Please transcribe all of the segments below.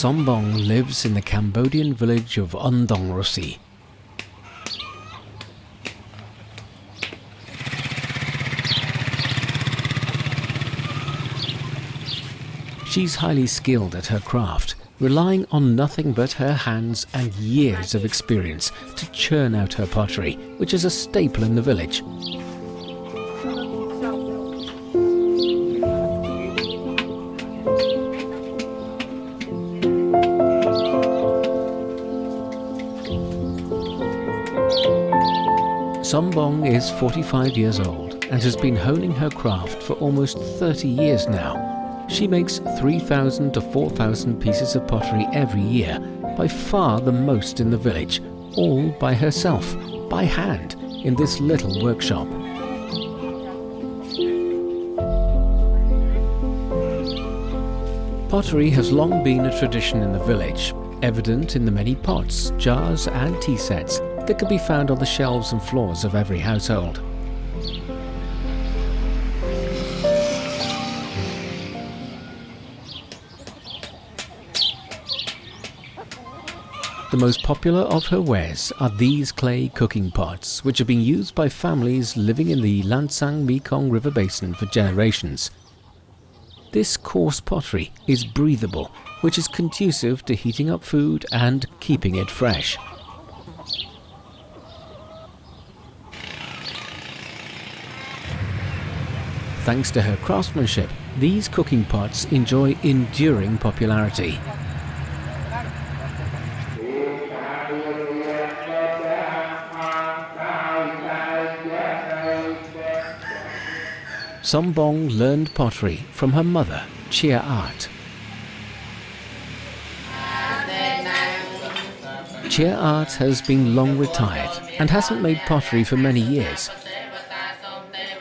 Sombong lives in the Cambodian village of Ondong Rosi. She's highly skilled at her craft, relying on nothing but her hands and years of experience to churn out her pottery, which is a staple in the village. Sombong is 45 years old and has been honing her craft for almost 30 years now. She makes 3,000 to 4,000 pieces of pottery every year, by far the most in the village, all by herself, by hand, in this little workshop. Pottery has long been a tradition in the village, evident in the many pots, jars and tea sets that can be found on the shelves and floors of every household. The most popular of her wares are these clay cooking pots, which have been used by families living in the Lancang-Mekong River basin for generations. This coarse pottery is breathable, which is conducive to heating up food and keeping it fresh. Thanks to her craftsmanship, these cooking pots enjoy enduring popularity. Sombong learned pottery from her mother, Chia Art. Chia Art has been long retired and hasn't made pottery for many years.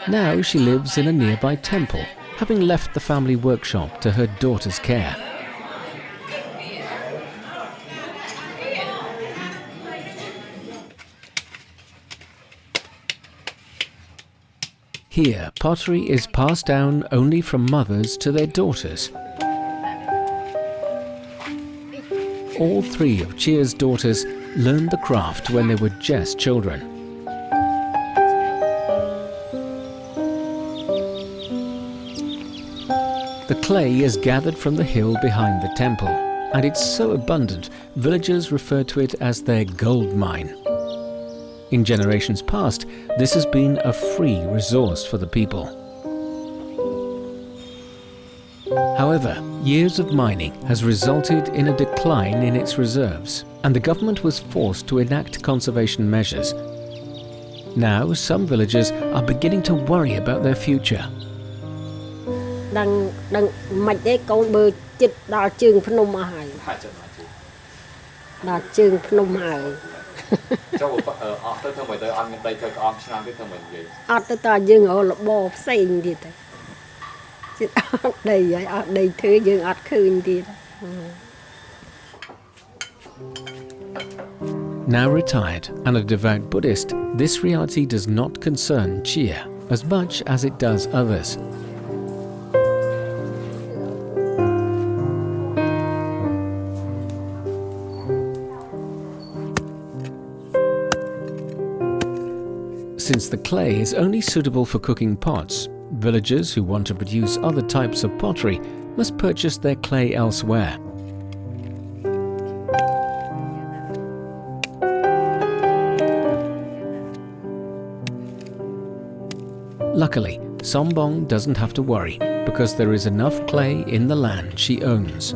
Now she lives in a nearby temple, having left the family workshop to her daughter's care. Here, pottery is passed down only from mothers to their daughters. All three of Chia's daughters learned the craft when they were just children. The clay is gathered from the hill behind the temple, and it's so abundant, villagers refer to it as their gold mine. In generations past, this has been a free resource for the people. However, years of mining has resulted in a decline in its reserves, and the government was forced to enact conservation measures. Now, some villagers are beginning to worry about their future. Now retired and a devout Buddhist, this reality does not concern Chia as much as it does others. Since the clay is only suitable for cooking pots, villagers who want to produce other types of pottery must purchase their clay elsewhere. Luckily, Sombong doesn't have to worry because there is enough clay in the land she owns.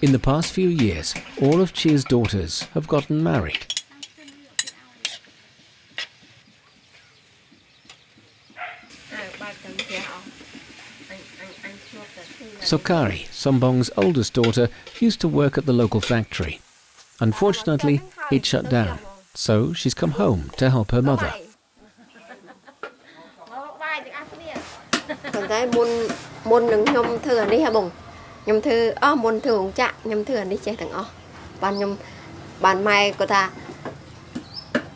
In the past few years, all of Chia's daughters have gotten married. Sokari, Sombong's oldest daughter, used to work at the local factory. Unfortunately, it shut down, so she's come home to help her mother. Còn cái môn đừng nhom thừa đi hả bùng nhom thư môn thừa cũng chạ nhom thừa đi chơi thằng ban nhom ban mai của ta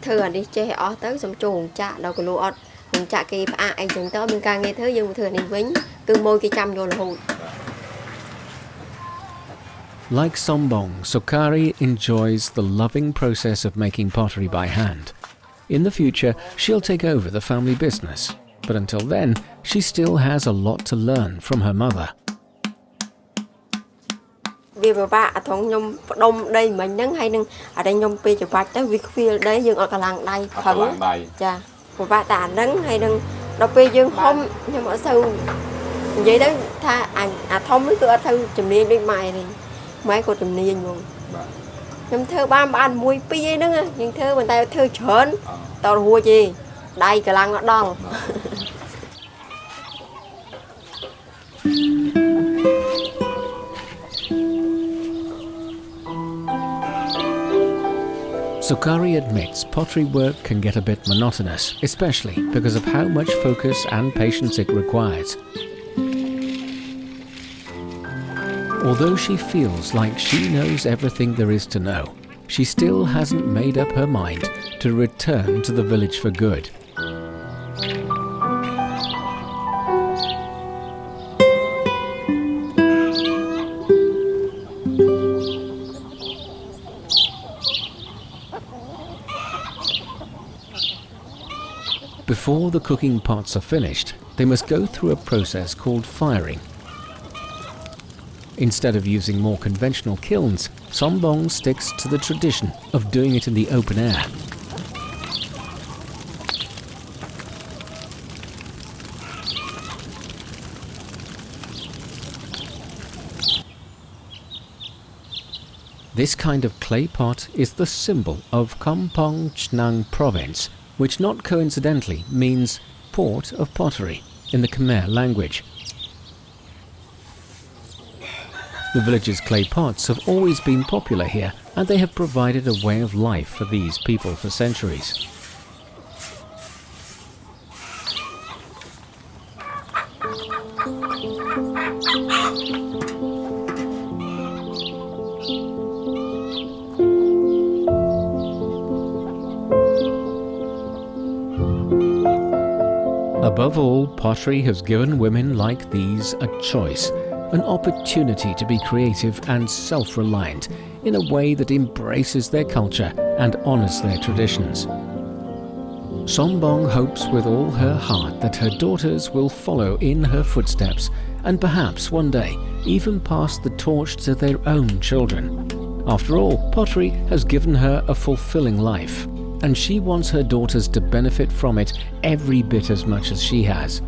thừa đi chơi tới xong chuồng chạ đâu có lúa cũng chạ cái anh chúng tới bên ca nghe thứ dương thừa đi vĩnh cứ môi cái chăm vô là hụt. Like Sombong, Sokari enjoys the loving process of making pottery by hand. In the future, she'll take over the family business. But until then, she still has a lot to learn from her mother. Vì bà thằng nhom đông đây mình nâng hay nâng ở đây nhom pi chụp bạch tới vì phía đấy dương ở cả làng đây phấn chà bà ta nâng hay nâng đâu pi dương không nhưng mà sau vậy đó tha thông với cửa thư chùm niên đi mày thì mấy cô chùm niên luôn nhom thơ ba mùi pi vậy đó nhưng thơ mình tay thơ chớn tao hùa gì đây cả làng nó đòn. Sukari admits pottery work can get a bit monotonous, especially because of how much focus and patience it requires. Although she feels like she knows everything there is to know, she still hasn't made up her mind to return to the village for good. Before the cooking pots are finished, they must go through a process called firing. Instead of using more conventional kilns, Sombong sticks to the tradition of doing it in the open air. This kind of clay pot is the symbol of Kampong Chnang province, which not coincidentally means port of pottery in the Khmer language. The village's clay pots have always been popular here, and they have provided a way of life for these people for centuries. Above all, pottery has given women like these a choice, an opportunity to be creative and self-reliant in a way that embraces their culture and honours their traditions. Sombong hopes with all her heart that her daughters will follow in her footsteps and perhaps one day even pass the torch to their own children. After all, pottery has given her a fulfilling life, and she wants her daughters to benefit from it every bit as much as she has.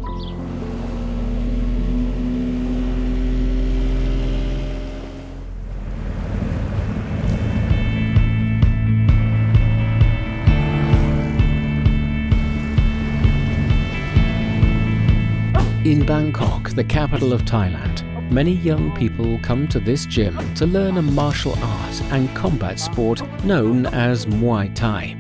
In Bangkok, the capital of Thailand, many young people come to this gym to learn a martial art and combat sport known as Muay Thai.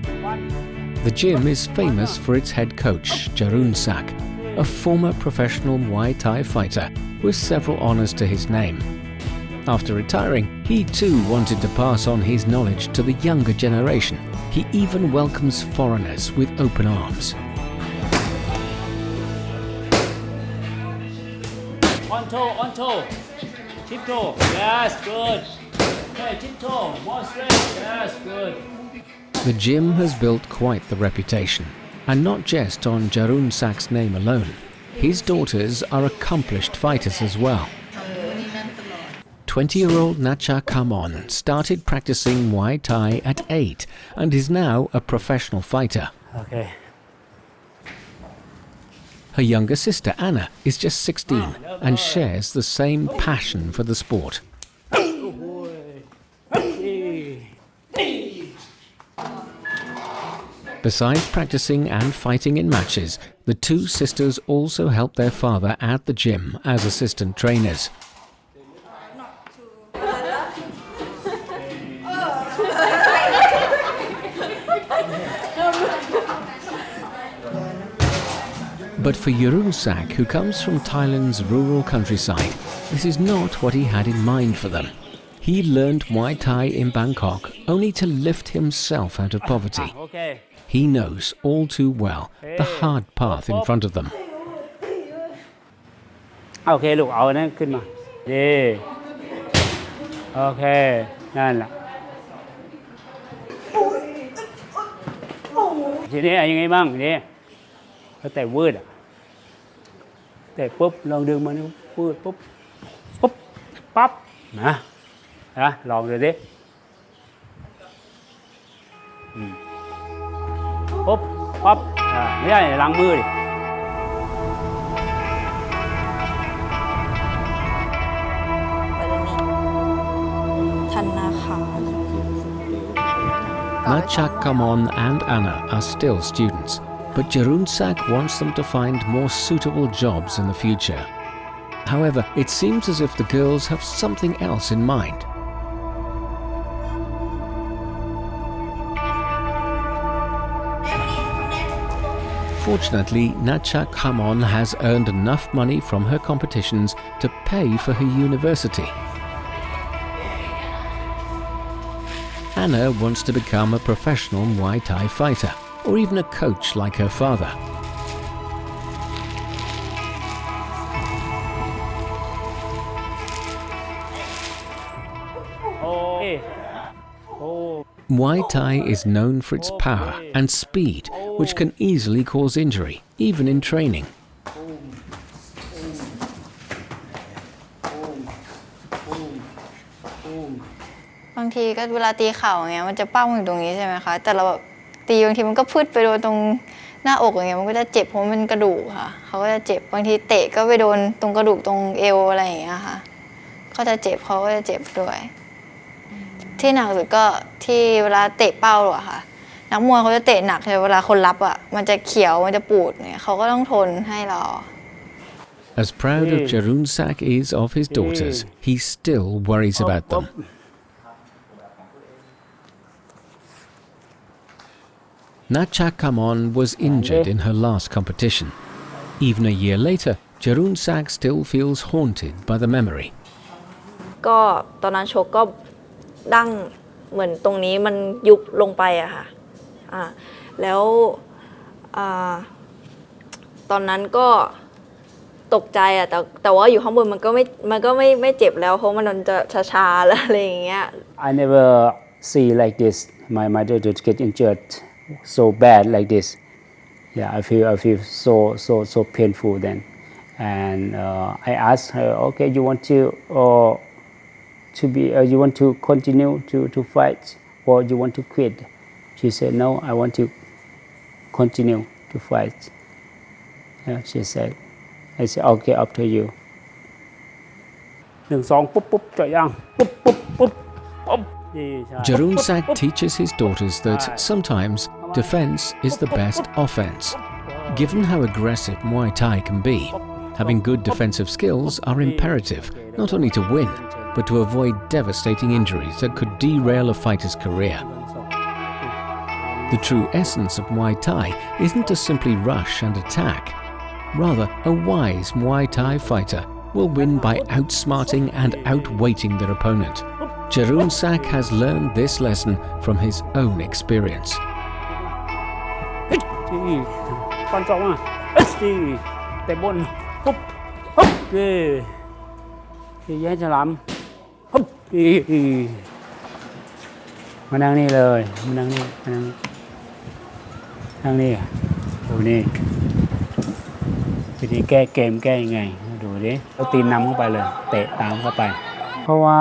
The gym is famous for its head coach, Jarun Sak, a former professional Muay Thai fighter with several honours to his name. After retiring, he too wanted to pass on his knowledge to the younger generation. He even welcomes foreigners with open arms. On toe, tiptoe, yes, good. Okay, tiptoe, more straight, yes, good. The gym has built quite the reputation, and not just on Jarun Sak's name alone. His daughters are accomplished fighters as well. 20-year-old Nacha Kamon started practicing Muay Thai at 8 and is now a professional fighter. Okay. Her younger sister Anna is just 16 and shares the same passion for the sport. Besides practicing and fighting in matches, the two sisters also help their father at the gym as assistant trainers. But for Yerunsak, who comes from Thailand's rural countryside, this is not what he had in mind for them. He learned Muay Thai in Bangkok only to lift himself out of poverty. He knows all too well the hard path in front of them. โอเคลูกเอานั่นขึ้นมาดีโอเคนั่นแหละทีนี้ยังไงบ้างนี่เขาแต่วืดอ่ะแต่ปุ๊บลองดึงมานี่วืดปุ๊บปุ๊บปั๊บนะลองดูดิปุ๊บปั๊บไม่ใช่ล้างมือดิ Lancang-Mekong and Anna are still students, but Yerunsak wants them to find more suitable jobs in the future. However, it seems as if the girls have something else in mind. Fortunately, Lancang-Mekong has earned enough money from her competitions to pay for her university. Anna wants to become a professional Muay Thai fighter, or even a coach like her father. Muay Thai is known for its power and speed, which can easily cause injury, even in training. บางทีก็เวลาตีเข่าอย่างเงี้ยมันจะเป้าอยู่ตรงนี้ใช่ไหมคะแต่เราแบบตีบางทีมันก็พืดไปโดนตรงหน้าอกอย่างเงี้ยมันก็จะเจ็บเพราะมันกระดูกค่ะเขาก็จะเจ็บบางทีเตะก็ไปโดนตรงกระดูกตรงเอวอะไรอย่างเงี้ยค่ะก็จะเจ็บเขาก็จะเจ็บด้วยที่หนักสุดก็ที่เวลาเตะเป้าอะค่ะนักมวยเขาจะเตะหนักเลยเวลาคนรับอะมันจะเขียวมันจะปูดเนี่ยเขาก็ต้องทนให้เรา As proud as Yerunsak is of his daughters, he still worries about them. Lancang-Mekong was injured in her last competition. Even a year later, Yerunsak still feels haunted by the memory. ก็ตอนนั้นชกก็ดั้งเหมือนตรงนี้มันยุบลงไปอะค่ะแล้วตอนนั้นก็ตกใจอะแต่ว่าอยู่ข้างบนมันก็ไม่เจ็บแล้วเพราะมันจะชาๆแล้วอะไรอย่างเงี้ย I never see like this my daughter get injured so bad like this. Yeah, I feel so painful then, and I asked her, okay, you want to continue to fight or you want to quit? She said, no, I want to continue to fight. Yeah, she said, I said, okay, up to you. 1 2ปุ๊บปุ๊บจ่อยยังปุ๊บปุ๊บปุ๊บปุ๊บ Yerunsak teaches his daughters that sometimes defense is the best offense. Given how aggressive Muay Thai can be, having good defensive skills are imperative, not only to win, but to avoid devastating injuries that could derail a fighter's career. The true essence of Muay Thai isn't to simply rush and attack. Rather, a wise Muay Thai fighter will win by outsmarting and outweighting their opponent. Yerunsak has learned this lesson from his own experience. ก่อนสองแต่บนปุ๊บปุ๊บแย่ฉลามปุ๊บมานั่งนี่เลยมานั่งนี่นั่งนี่ดูนี่วิธีแก้เกมแก้ยังไงดูดิเราตีนนำเข้าไปเลยเตะตามเข้าไปเพราะว่า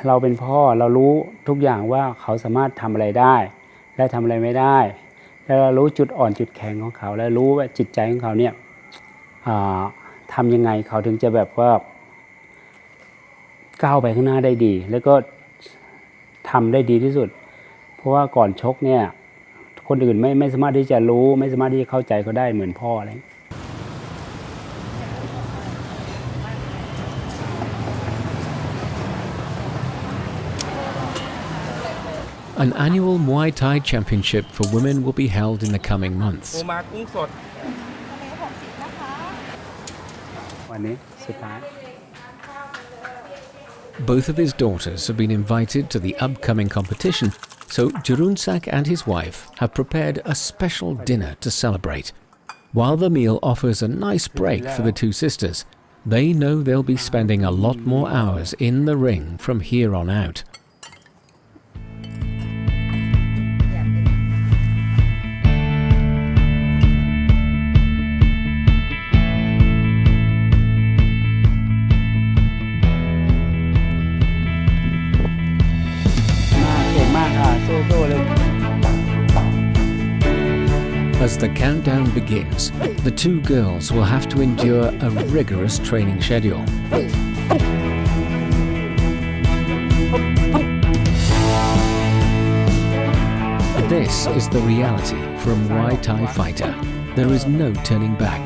เราเป็นพ่อเรารู้ทุกอย่างว่าเขาสามารถทำอะไรได้และทำอะไรไม่ได้แล้วเรารู้จุดอ่อนจุดแข็งของเขาและรู้ว่าจิตใจของเขาเนี่ยทำยังไงเขาถึงจะแบบว่าก้าวไปข้างหน้าได้ดีแล้วก็ทำได้ดีที่สุดเพราะว่าก่อนชกเนี่ยคนอื่นไม่สามารถที่จะรู้ไม่สามารถที่จะเข้าใจเขาได้เหมือนพ่ออะไร An annual Muay Thai championship for women will be held in the coming months. วันนี้สุดท้าย Both of his daughters have been invited to the upcoming competition, so Jurunsak and his wife have prepared a special dinner to celebrate. While the meal offers a nice break for the two sisters, they know they'll be spending a lot more hours in the ring from here on out. As the countdown begins, the two girls will have to endure a rigorous training schedule. This is the reality for a Muay Thai fighter. There is no turning back,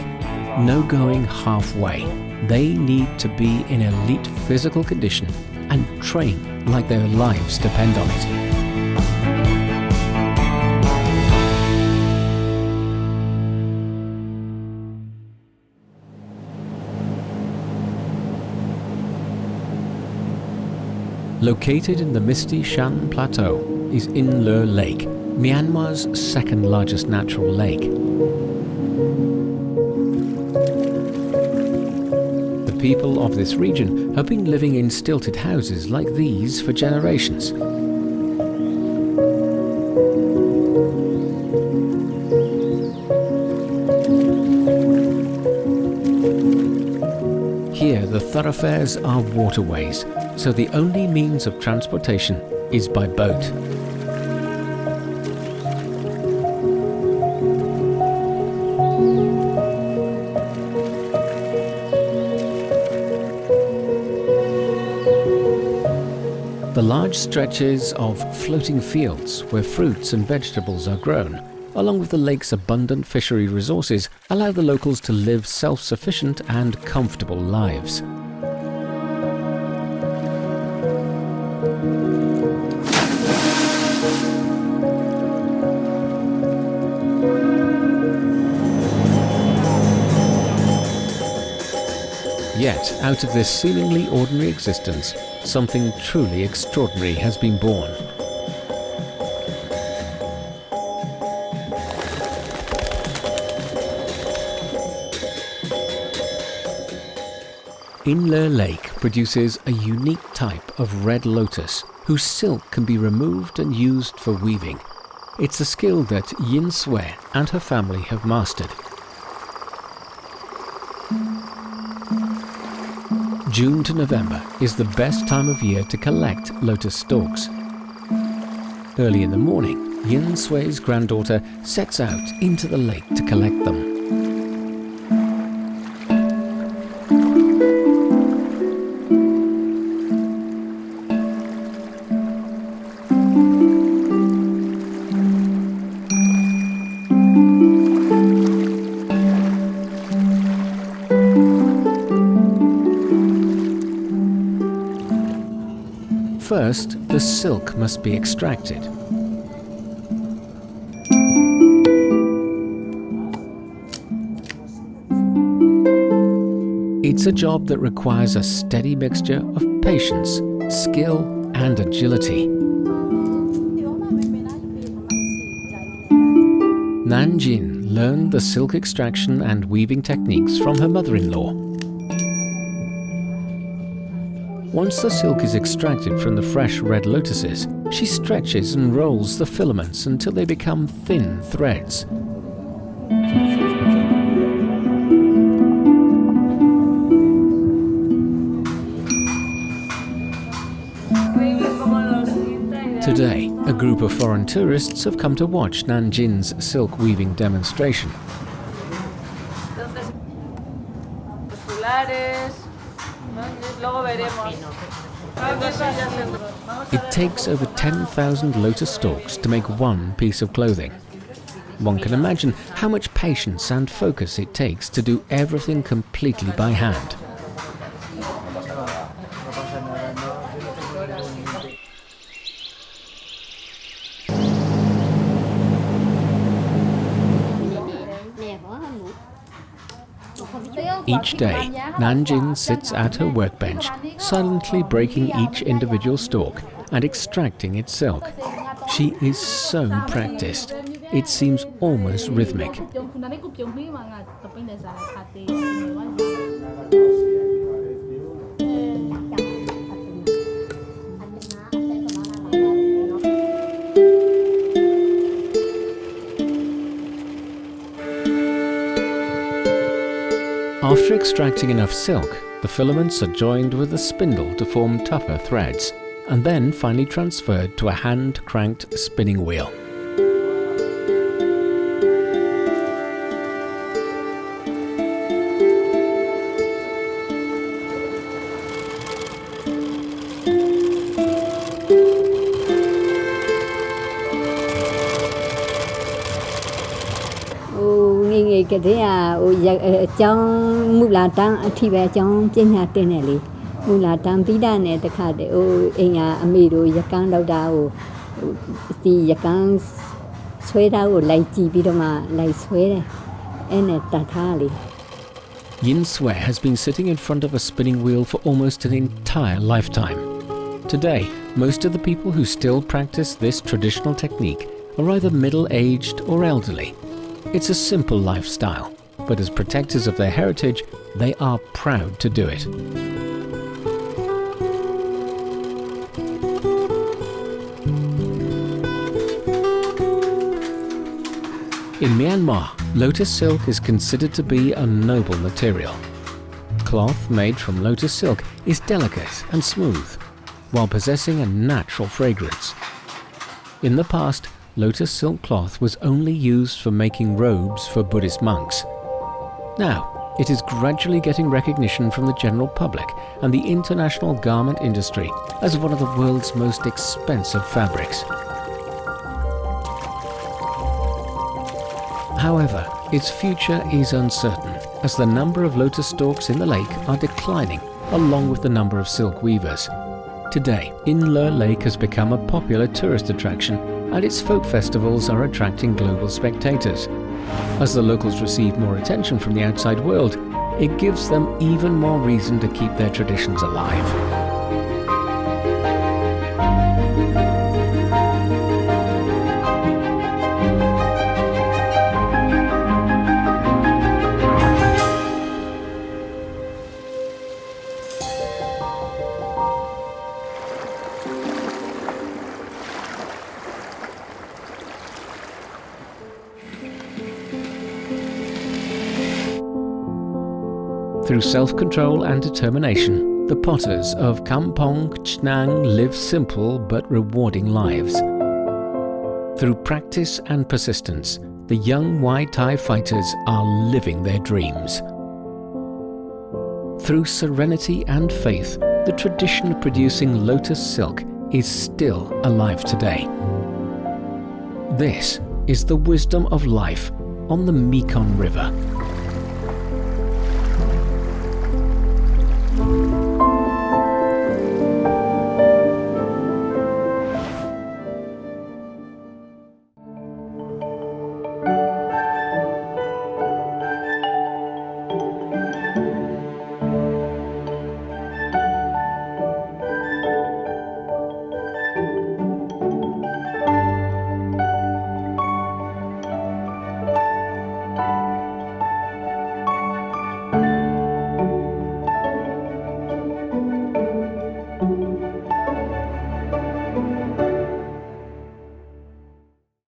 no going halfway. They need to be in elite physical condition and train like their lives depend on it. Located in the misty Shan Plateau is In Le Lake, Myanmar's second largest natural lake. The people of this region have been living in stilted houses like these for generations. Here the thoroughfares are waterways, so the only means of transportation is by boat. The large stretches of floating fields where fruits and vegetables are grown, along with the lake's abundant fishery resources, allow the locals to live self-sufficient and comfortable lives. Yet, out of this seemingly ordinary existence, something truly extraordinary has been born. In Le Lake produces a unique type of red lotus, whose silk can be removed and used for weaving. It's a skill that Yin Sue and her family have mastered. June to November is the best time of year to collect lotus stalks. Early in the morning, Yin Sue's granddaughter sets out into the lake to collect them. First, the silk must be extracted. It's a job that requires a steady mixture of patience, skill, and agility. Nanjin learned the silk extraction and weaving techniques from her mother-in-law. Once the silk is extracted from the fresh red lotuses, she stretches and rolls the filaments until they become thin threads. Today, a group of foreign tourists have come to watch Nanjin's silk weaving demonstration. It takes over 10,000 lotus stalks to make one piece of clothing. One can imagine how much patience and focus it takes to do everything completely by hand. Each day, Nanjin sits at her workbench, silently breaking each individual stalk and extracting its silk. She is so practiced, it seems almost rhythmic. After extracting enough silk, the filaments are joined with a spindle to form tougher threads, and then finally transferred to a hand-cranked spinning wheel. Cái thế trong mù là trang thì về trong trên nhà tên này đi mù là trang tí đa này tất cả để anh ami rồi giờ càng đau đau thì giờ càng xoay đau lại chỉ bị mà lại xoay này anh này ta tha đi. Yin Sue has been sitting in front of a spinning wheel for almost an entire lifetime. Today, most of the people who still practice this traditional technique are either middle-aged or elderly. It's a simple lifestyle, but as protectors of their heritage, they are proud to do it. In Myanmar, lotus silk is considered to be a noble material. Cloth made from lotus silk is delicate and smooth, while possessing a natural fragrance. In the past, lotus silk cloth was only used for making robes for Buddhist monks. Now, it is gradually getting recognition from the general public and the international garment industry as one of the world's most expensive fabrics. However, its future is uncertain, as the number of lotus stalks in the lake are declining, along with the number of silk weavers. Today, Inle Lake has become a popular tourist attraction, and its folk festivals are attracting global spectators. As the locals receive more attention from the outside world, it gives them even more reason to keep their traditions alive. Through self-control and determination, the potters of Kampong Chnang live simple but rewarding lives. Through practice and persistence, the young Muay Thai fighters are living their dreams. Through serenity and faith, the tradition of producing lotus silk is still alive today. This is the wisdom of life on the Mekong River.